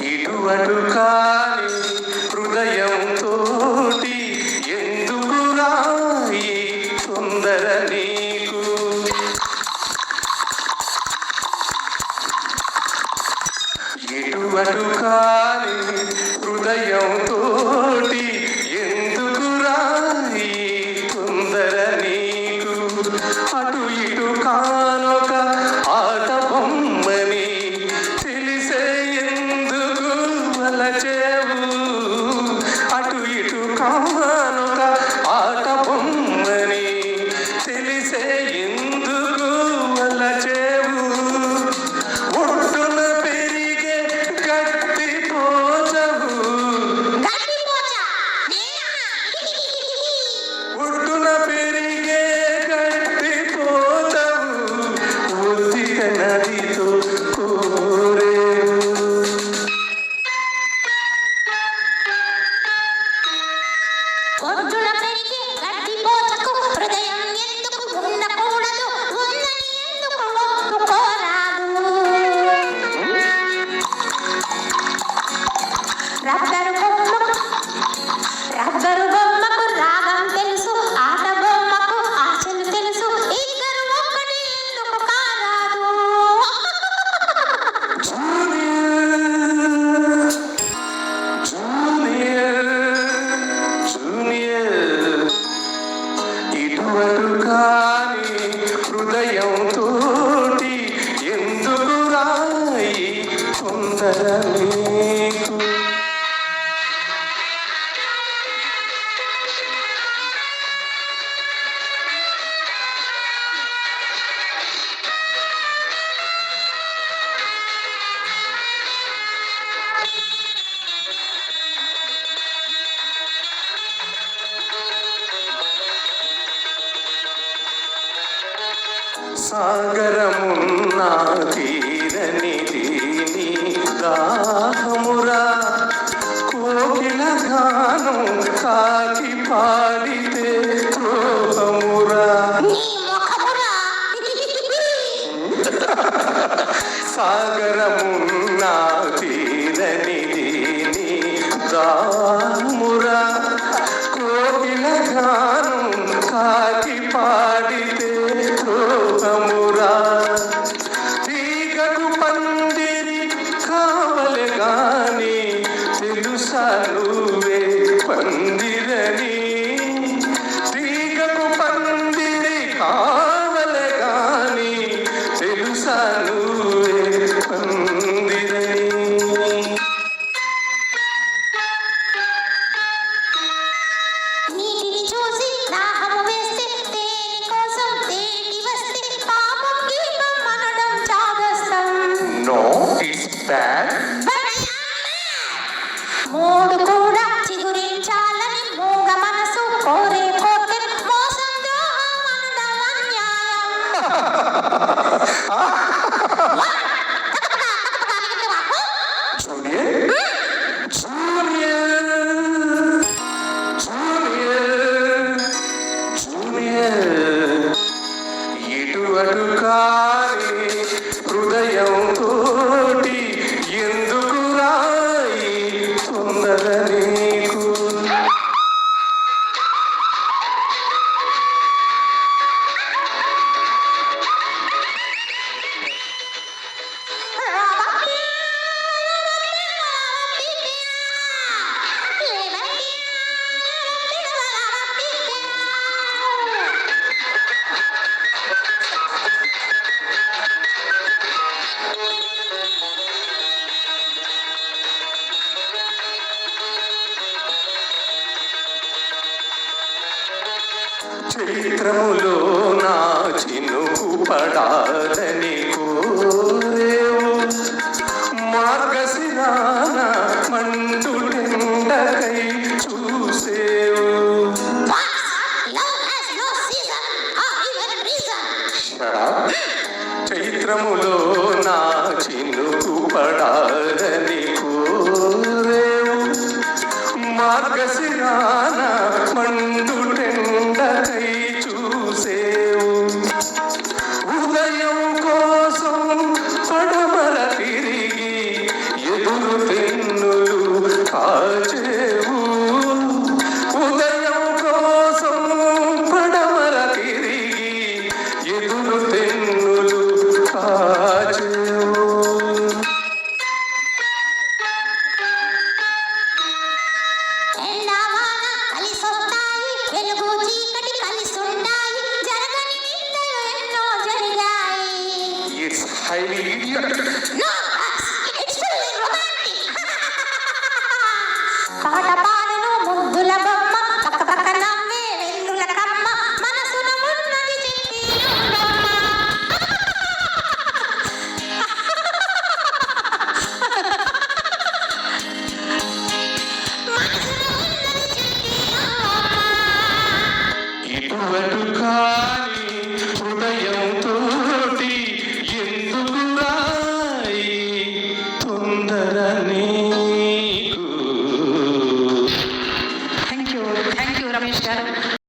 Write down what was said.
ఇటువంటి కాని హృదయంతో ఎందుకు రాయి తొందర నీకు? ఇటువంటి కాని హృదయంతో ఎందుకు రాయి తొందర నీకు? అటు ఇటు కానొక ఆట బొమ్మని తెలిసే ఎందుకు వలచేవు? అటు ఇటు కానొక ఆట బొమ్మని తెలిసే ఎందుకు వలచేవు? ఒడ్డున పెరిగే గట్టి పోచవు, ఒడ్డున పెరిగే గట్టి పోచవు, ఒత్తిక నదితో కోరేవు. ఒడ్డున పెరిగి గడ్డి పోచకు హృదయం ఎందుకు ఉండకూడదు? ఉందని ఎందుకు ఒప్పుకోరాదు? రబ్బరు బొమ్మకు రాగం తెలుసు, ఆట బొమ్మకు ఆశలు తెలుసు, ఇద్దరు ఒక్కటి ఎందుకు కారాదు? ఇటువంటి కాని హృదయంతో ఎందుకు రాయి తొందర నీకు? సాగరమున్నా తీరనిది నీ దాహమురా, కోకిల గానం కాకి పాడితే ద్రోహమురా. నీ ముఖమురా. సాగరమున్నా తీరనిది నీ దాహమురా, కోకిల గానం కాకి పాడితే ద్రోహమురా. తీగకు పందిరి కావలె గాని తెలుసా నువ్వే పందిరని? తీగకు పందిరి కావలె గాని తెలుసా నువ్వే పందిరని? నీటిని చూసి దాహము వేస్తే తేనె కోసం తేటి వస్తే పాపం గీపం మనడం చాదస్తం. No, it's bad. మూడు కూడా చిగురించాలని మూగ మనసు కోరే కోరిక మోసం ద్రోహం అనడం అన్యాయం. Junior, junior, junior, junior. ఇటువంటి కాని హృదయంతో ఎందుకు రాయి తొందర నీకు? చైత్రములో నా చినుకు పడాలని కోరేవు, మార్గశిరాన మండుటెండకై చూసేవు. చైత్రములో నా చినుకు పడాలని కోరేవు, మార్గశిరాన మండుటెండకై చూసేవు. ఉదయం హైలీ ఇడియట్